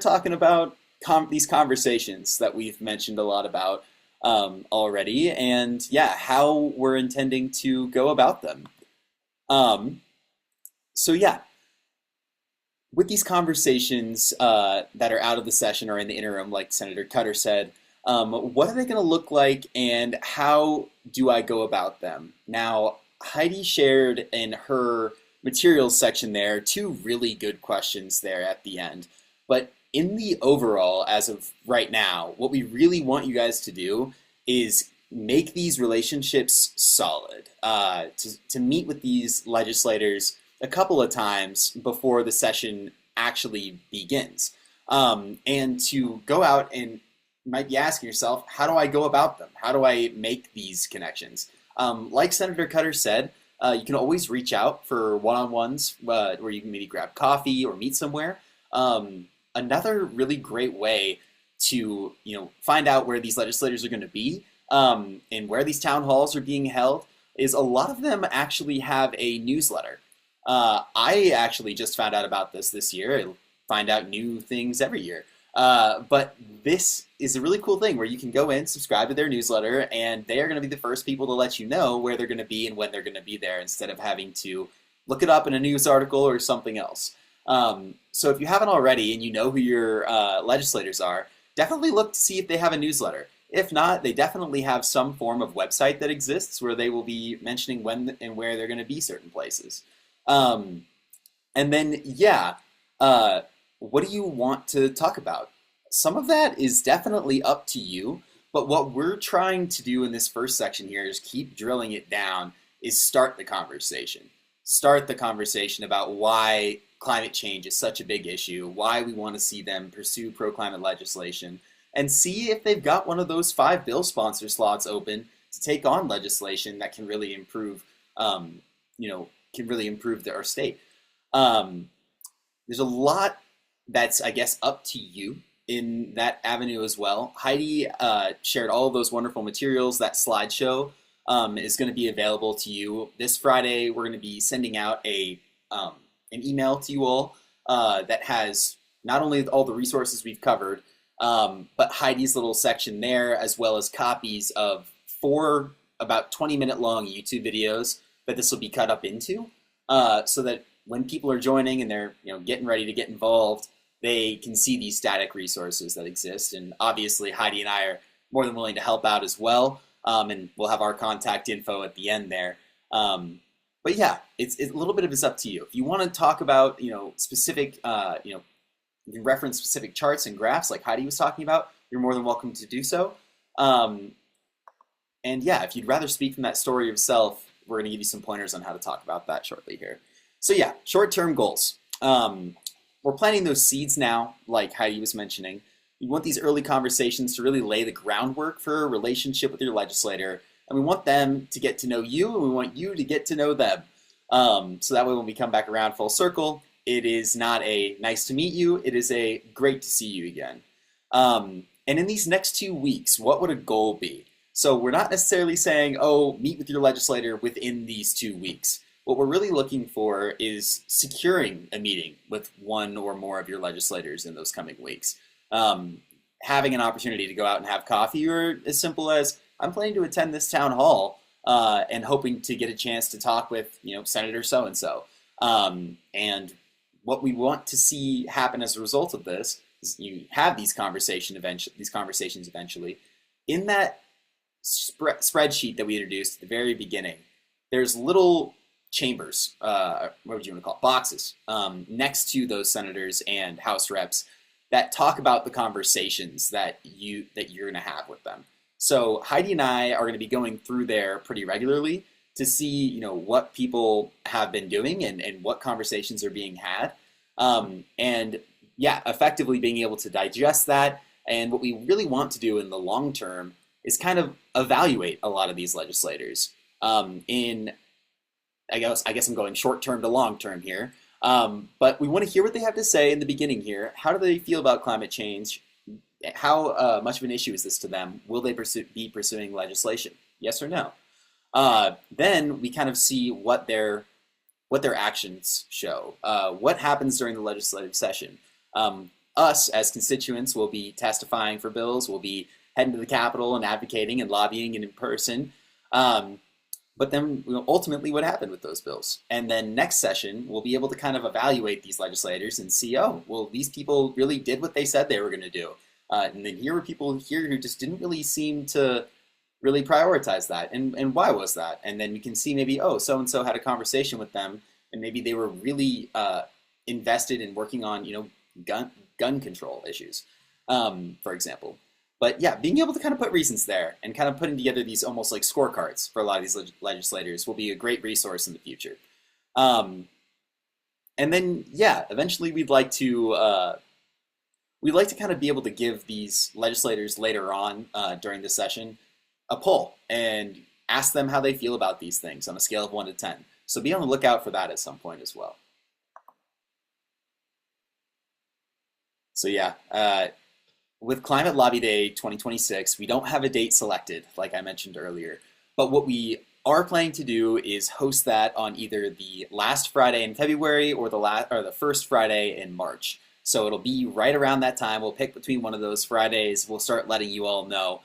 talking about these conversations that we've mentioned a lot about already, and yeah, how we're intending to go about them. Um, so yeah, with these conversations that are out of the session or in the interim, like Senator Cutter said, what are they going to look like, and how do I go about them? Now, Heidi shared in her materials section there two really good questions there at the end. But in the overall, as of right now, what we really want you guys to do is make these relationships solid. To meet with these legislators a couple of times before the session actually begins. And to go out and you might be asking yourself, how do I go about them? How do I make these connections? Like Senator Cutter said, you can always reach out for one-on-ones where you can maybe grab coffee or meet somewhere. Another really great way to find out where these legislators are going to be and where these town halls are being held is a lot of them actually have a newsletter. I actually just found out about this year. I find out new things every year. But this is a really cool thing where you can go in, subscribe to their newsletter, and they are going to be the first people to let you know where they're going to be and when they're going to be there instead of having to look it up in a news article or something else. So if you haven't already and you know who your legislators are, definitely look to see if they have a newsletter. If not, they definitely have some form of website that exists where they will be mentioning when and where they're going to be certain places. And then, yeah, what do you want to talk about? Some of that is definitely up to you, but what we're trying to do in this first section here is keep drilling it down, is start the conversation. Start the conversation about why climate change is such a big issue, why we want to see them pursue pro-climate legislation, and see if they've got one of those 5 bill sponsor slots open to take on legislation that can really improve, our state. There's a lot that's, I guess, up to you in that avenue as well. Heidi shared all of those wonderful materials. That slideshow is going to be available to you. This Friday, we're going to be sending out an email to you all that has not only all the resources we've covered, but Heidi's little section there, as well as copies of 4 about 20-minute long YouTube videos that this will be cut up into, so that when people are joining and they're getting ready to get involved, they can see these static resources that exist. And obviously, Heidi and I are more than willing to help out as well, and we'll have our contact info at the end there. But yeah, it's a little bit of it's up to you. If you want to talk about specific, you can reference specific charts and graphs like Heidi was talking about, you're more than welcome to do so. And yeah, if you'd rather speak from that story yourself, we're going to give you some pointers on how to talk about that shortly here. So yeah, short-term goals. We're planting those seeds now, like Heidi was mentioning. You want these early conversations to really lay the groundwork for a relationship with your legislator, and we want them to get to know you, and we want you to get to know them. So that way when we come back around full circle, it is not a nice to meet you, it is a great to see you again. And in these next 2 weeks, what would a goal be? So we're not necessarily saying, oh, meet with your legislator within these 2 weeks. What we're really looking for is securing a meeting with one or more of your legislators in those coming weeks. Having an opportunity to go out and have coffee, or as simple as, I'm planning to attend this town hall and hoping to get a chance to talk with Senator so-and-so. And what we want to see happen as a result of this is you have these conversations eventually. In that spreadsheet that we introduced at the very beginning, there's little chambers, what would you want to call it, boxes, next to those senators and House reps that talk about the conversations that you're going to have with them. So Heidi and I are going to be going through there pretty regularly to see what people have been doing and what conversations are being had, and yeah, effectively being able to digest that. And what we really want to do in the long term is kind of evaluate a lot of these legislators I guess I'm going short term to long term here, but we want to hear what they have to say in the beginning here. How do they feel about climate change? How much of an issue is this to them? Will they be pursuing legislation? Yes or no? Then we kind of see what their actions show. What happens during the legislative session? us as constituents will be testifying for bills, we'll be heading to the Capitol and advocating and lobbying and in person. But then ultimately what happened with those bills. And then next session, we'll be able to kind of evaluate these legislators and see, oh, well, these people really did what they said they were going to do. And then here were people here who just didn't really seem to really prioritize that. And why was that? And then you can see maybe, oh, so-and-so had a conversation with them, and maybe they were really invested in working on, gun control issues, for example. But yeah, being able to kind of put reasons there and kind of putting together these almost like scorecards for a lot of these legislators will be a great resource in the future. And then, yeah, eventually we'd like to kind of be able to give these legislators later on during the session a poll and ask them how they feel about these things on a scale of 1 to 10. So be on the lookout for that at some point as well. So yeah, with Climate Lobby Day 2026, we don't have a date selected, like I mentioned earlier. But what we are planning to do is host that on either the last Friday in February or the first Friday in March. So it'll be right around that time. We'll pick between one of those Fridays. We'll start letting you all know.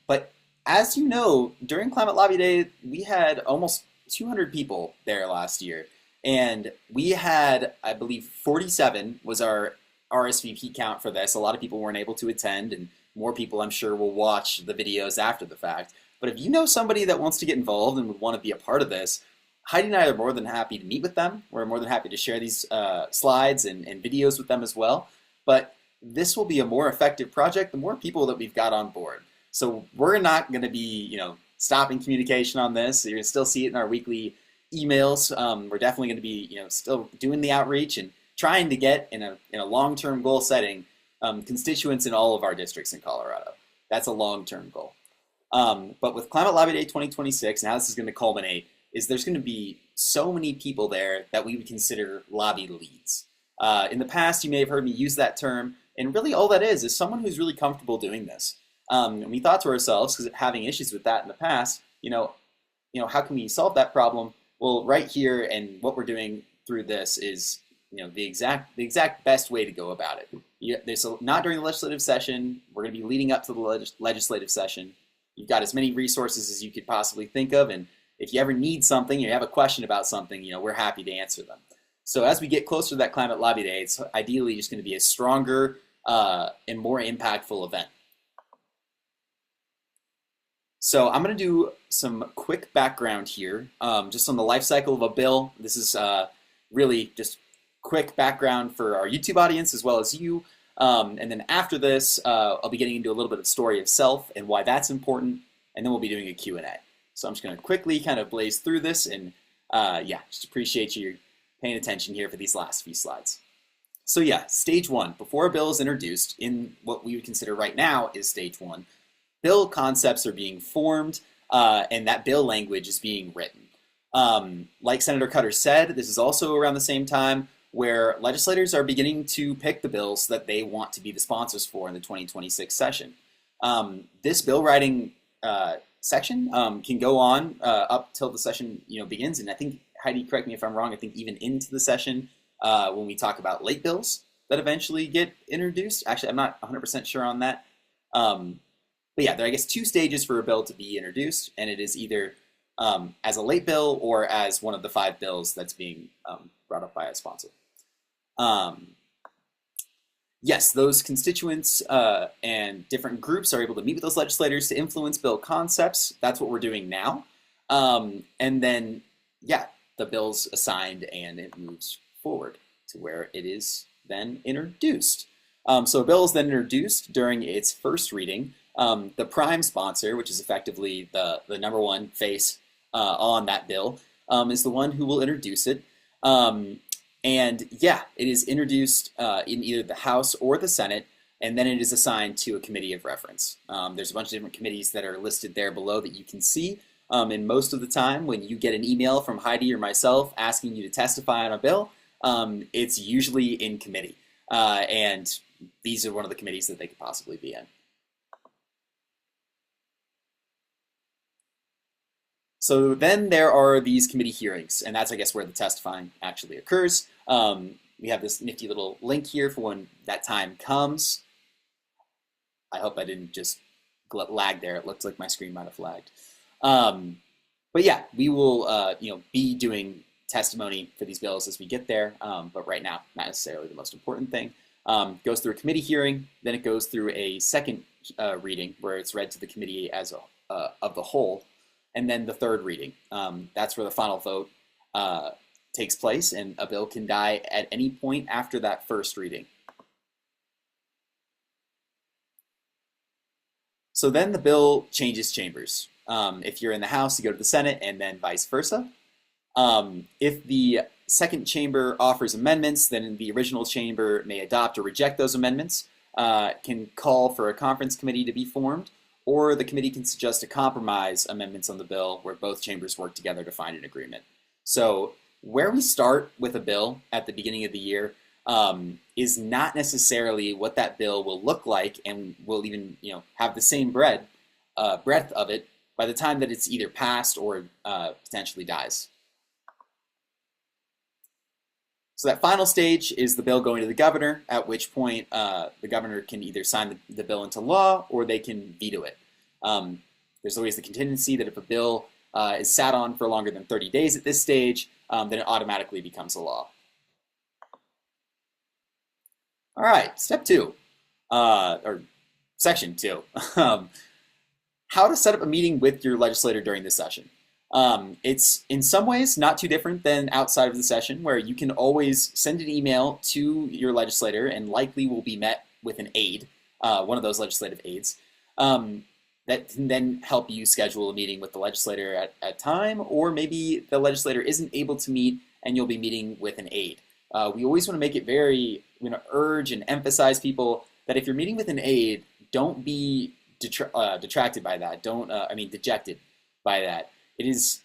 But as you know, during Climate Lobby Day, we had almost 200 people there last year. And we had, I believe, 47 was our RSVP count for this. A lot of people weren't able to attend, and more people, I'm sure, will watch the videos after the fact. But if you know somebody that wants to get involved and would want to be a part of this, Heidi and I are more than happy to meet with them. We're more than happy to share these slides and videos with them as well. But this will be a more effective project the more people that we've got on board. So we're not going to be, stopping communication on this. You're going to still see it in our weekly emails. We're definitely going to be, still doing the outreach and trying to get in a long-term goal setting constituents in all of our districts in Colorado. That's a long-term goal. But with Climate Lobby Day 2026, and how this is going to culminate, is there's going to be so many people there that we would consider lobby leads. In the past, you may have heard me use that term, and really all that is someone who's really comfortable doing this. And we thought to ourselves, because having issues with that in the past, how can we solve that problem? Well, right here, and what we're doing through this is the exact best way to go about it. Not during the legislative session. We're going to be leading up to the legislative session. You've got as many resources as you could possibly think of, and if you ever need something, or you have a question about something, we're happy to answer them. So as we get closer to that Climate Lobby Day, it's ideally just going to be a stronger and more impactful event. So I'm going to do some quick background here, just on the life cycle of a bill. This is really just quick background for our YouTube audience as well as you. And then after this, I'll be getting into a little bit of story of self and why that's important, and then we'll be doing a Q&A. So I'm just going to quickly kind of blaze through this, and just appreciate you paying attention here for these last few slides. So yeah, stage one, before a bill is introduced, in what we would consider right now is stage one, bill concepts are being formed, and that bill language is being written. Like Senator Cutter said, this is also around the same time where legislators are beginning to pick the bills that they want to be the sponsors for in the 2026 session. This bill writing section can go on up till the session begins, and I think, Heidi, correct me if I'm wrong, I think even into the session when we talk about late bills that eventually get introduced. Actually, I'm not 100% sure on that. But yeah, there are, I guess, 2 stages for a bill to be introduced, and it is either as a late bill or as one of the 5 bills that's being brought up by a sponsor. Yes, those constituents and different groups are able to meet with those legislators to influence bill concepts. That's what we're doing now. And then, yeah, the bill's assigned and it moves forward to where it is then introduced. So a bill is then introduced during its first reading. The prime sponsor, which is effectively the number one face on that bill, is the one who will introduce it. And yeah, it is introduced in either the House or the Senate, and then it is assigned to a committee of reference. There's a bunch of different committees that are listed there below that you can see. And most of the time when you get an email from Heidi or myself asking you to testify on a bill, it's usually in committee. And these are one of the committees that they could possibly be in. So then there are these committee hearings, and that's, I guess, where the testifying actually occurs. we have this nifty little link here for when that time comes. I hope I didn't just lag there. It looks like my screen might have lagged. But yeah, we will be doing testimony for these bills as we get there. But right now, not necessarily the most important thing. Goes through a committee hearing, then it goes through a second reading where it's read to the committee as of the whole, and then the third reading. That's where the final vote takes place, and a bill can die at any point after that first reading. So then the bill changes chambers. If you're in the House, you go to the Senate, and then vice versa. If the second chamber offers amendments, then the original chamber may adopt or reject those amendments, can call for a conference committee to be formed, or the committee can suggest a compromise amendments on the bill where both chambers work together to find an agreement. So where we start with a bill at the beginning of the year is not necessarily what that bill will look like, and will even have the same breadth of it by the time that it's either passed or potentially dies. So that final stage is the bill going to the governor, at which point the governor can either sign the bill into law or they can veto it. There's always the contingency that if a bill is sat on for longer than 30 days at this stage, then it automatically becomes a law. All right, step 2, or section 2. How to set up a meeting with your legislator during the session. It's in some ways not too different than outside of the session, where you can always send an email to your legislator and likely will be met with an aide, one of those legislative aides, that can then help you schedule a meeting with the legislator at time, or maybe the legislator isn't able to meet and you'll be meeting with an aide. We always want to make it very, urge and emphasize people that if you're meeting with an aide, don't be detracted by that. Dejected by that. It is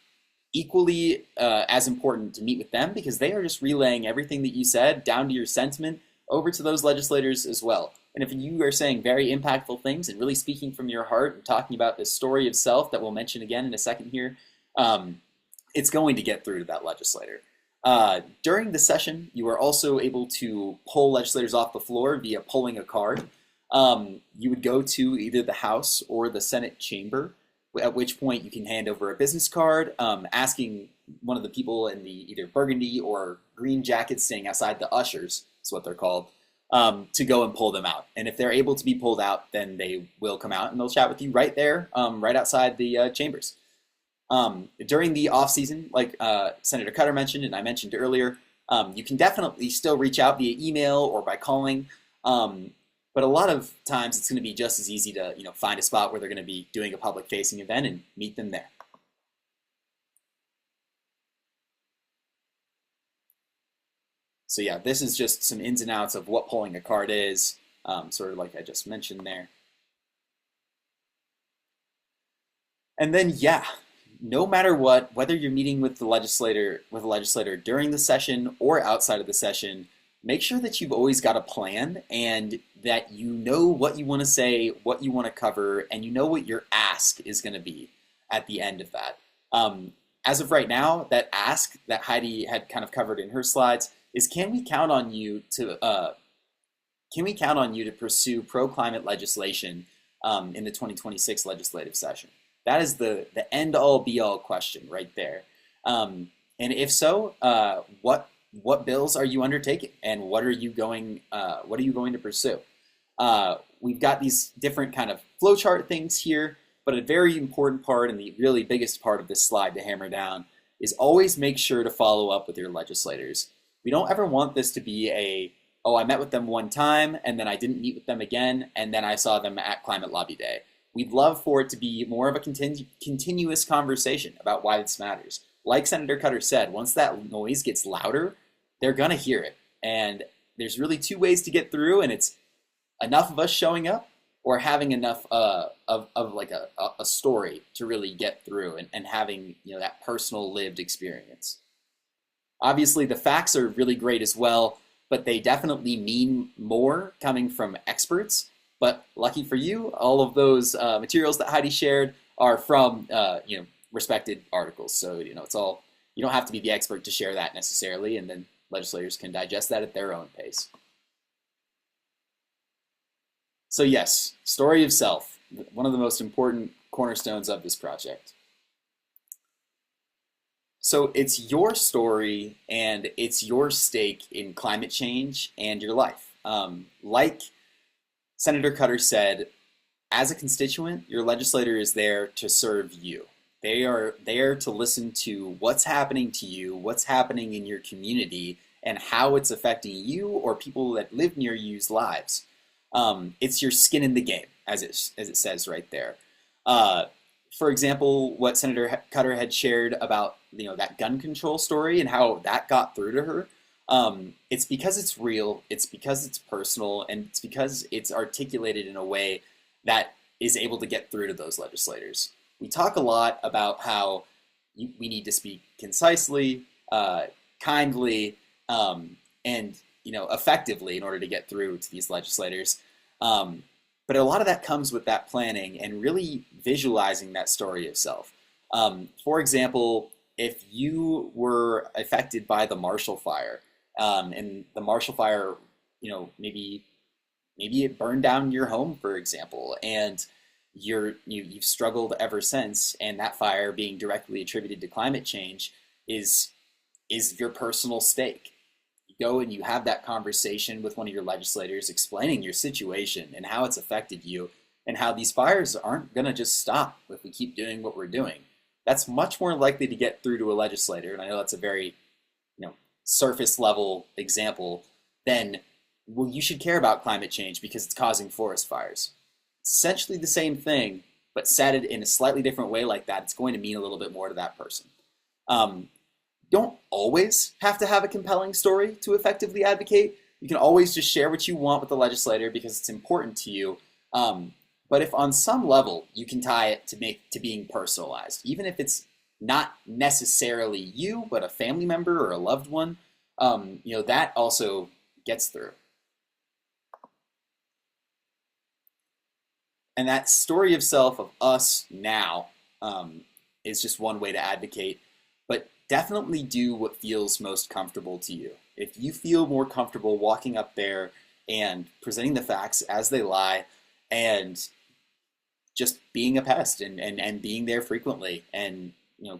equally as important to meet with them, because they are just relaying everything that you said down to your sentiment over to those legislators as well. And if you are saying very impactful things and really speaking from your heart and talking about this story of self that we'll mention again in a second here, it's going to get through to that legislator. During the session, you are also able to pull legislators off the floor via pulling a card. You would go to either the House or the Senate chamber, at which point you can hand over a business card, asking one of the people in the either burgundy or green jackets staying outside, the ushers is what they're called, to go and pull them out. And if they're able to be pulled out, then they will come out and they'll chat with you right there, right outside the chambers. During the off season, like Senator Cutter mentioned and I mentioned earlier, you can definitely still reach out via email or by calling. But a lot of times it's going to be just as easy to find a spot where they're going to be doing a public facing event and meet them there. So yeah, this is just some ins and outs of what pulling a card is, sort of like I just mentioned there. And then yeah, no matter what, whether you're meeting with the legislator during the session or outside of the session, make sure that you've always got a plan and that you know what you want to say, what you want to cover, and you know what your ask is going to be at the end of that. As of right now, that ask that Heidi had kind of covered in her slides is, can we count on you to pursue pro-climate legislation in the 2026 legislative session? That is the end-all be-all question right there. And if so, what bills are you undertaking, and what are you going to pursue? We've got these different kind of flowchart things here, but a very important part and the really biggest part of this slide to hammer down is always make sure to follow up with your legislators. We don't ever want this to be I met with them one time and then I didn't meet with them again and then I saw them at Climate Lobby Day. We'd love for it to be more of a continuous conversation about why this matters. Like Senator Cutter said, once that noise gets louder, they're going to hear it. And there's really two ways to get through, and it's enough of us showing up or having enough of like a story to really get through and having that personal lived experience. Obviously, the facts are really great as well, but they definitely mean more coming from experts. But lucky for you, all of those materials that Heidi shared are from respected articles. So it's all, you don't have to be the expert to share that necessarily, and then legislators can digest that at their own pace. So yes, story of self, one of the most important cornerstones of this project. So it's your story and it's your stake in climate change and your life. Like Senator Cutter said, as a constituent, your legislator is there to serve you. They are there to listen to what's happening to you, what's happening in your community, and how it's affecting you or people that live near you's lives. It's your skin in the game, as it says right there. For example, what Senator Cutter had shared about that gun control story and how that got through to her. It's because it's real, it's because it's personal, and it's because it's articulated in a way that is able to get through to those legislators. We talk a lot about how we need to speak concisely, kindly, and effectively in order to get through to these legislators. But a lot of that comes with that planning and really visualizing that story of self. For example, if you were affected by the Marshall Fire, and the Marshall Fire, maybe it burned down your home, for example, and you've struggled ever since, and that fire being directly attributed to climate change is your personal stake. You go and you have that conversation with one of your legislators explaining your situation and how it's affected you and how these fires aren't going to just stop if we keep doing what we're doing. That's much more likely to get through to a legislator, and I know that's a very surface level example, than, well, you should care about climate change because it's causing forest fires. Essentially the same thing, but said it in a slightly different way like that, it's going to mean a little bit more to that person. Don't always have to have a compelling story to effectively advocate. You can always just share what you want with the legislator because it's important to you. But if on some level you can tie it to being personalized, even if it's not necessarily you, but a family member or a loved one, that also gets through. And that story of self of us now is just one way to advocate, but definitely do what feels most comfortable to you. If you feel more comfortable walking up there and presenting the facts as they lie and just being a pest and being there frequently and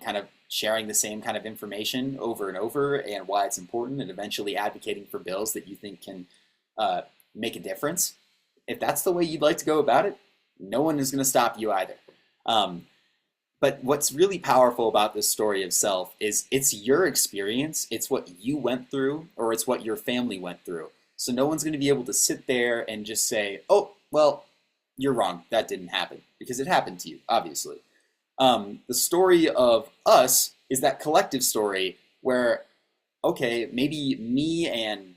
kind of sharing the same kind of information over and over and why it's important and eventually advocating for bills that you think can make a difference. If that's the way you'd like to go about it, no one is going to stop you either. But what's really powerful about this story of self is it's your experience, it's what you went through, or it's what your family went through. So no one's going to be able to sit there and just say, oh, well, you're wrong, that didn't happen, because it happened to you, obviously. The story of us is that collective story where, okay, maybe me and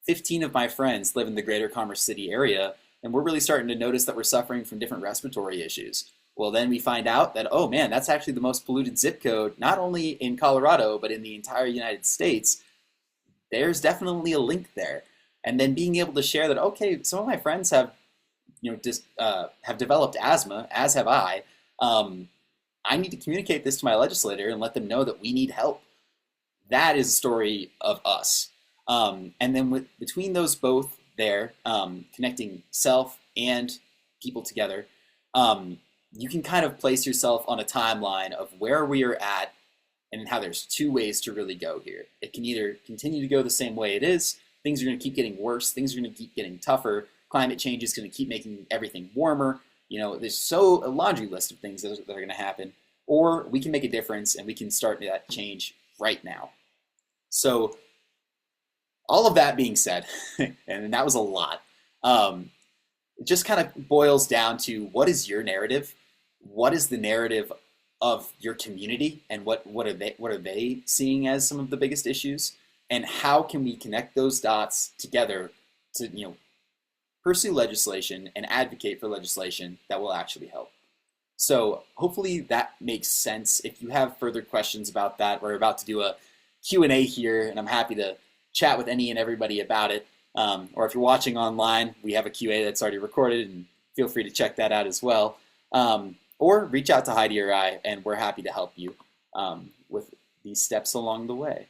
15 of my friends live in the greater Commerce City area, and we're really starting to notice that we're suffering from different respiratory issues. Well, then we find out that, oh man, that's actually the most polluted zip code, not only in Colorado, but in the entire United States. There's definitely a link there. And then being able to share that, okay, some of my friends have, have developed asthma, as have I. I need to communicate this to my legislator and let them know that we need help. That is a story of us. And then between those both there, connecting self and people together, you can kind of place yourself on a timeline of where we are at and how there's two ways to really go here. It can either continue to go the same way it is, things are going to keep getting worse, things are going to keep getting tougher, climate change is going to keep making everything warmer, there's a laundry list of things that are going to happen, or we can make a difference and we can start that change right now. So all of that being said, and that was a lot, it just kind of boils down to what is your narrative? What is the narrative of your community, and what are they seeing as some of the biggest issues? And how can we connect those dots together to pursue legislation and advocate for legislation that will actually help? So hopefully that makes sense. If you have further questions about that, we're about to do a Q&A here, and I'm happy to chat with any and everybody about it. Or if you're watching online, we have a QA that's already recorded, and feel free to check that out as well. Or reach out to Heidi or I, and we're happy to help you with these steps along the way.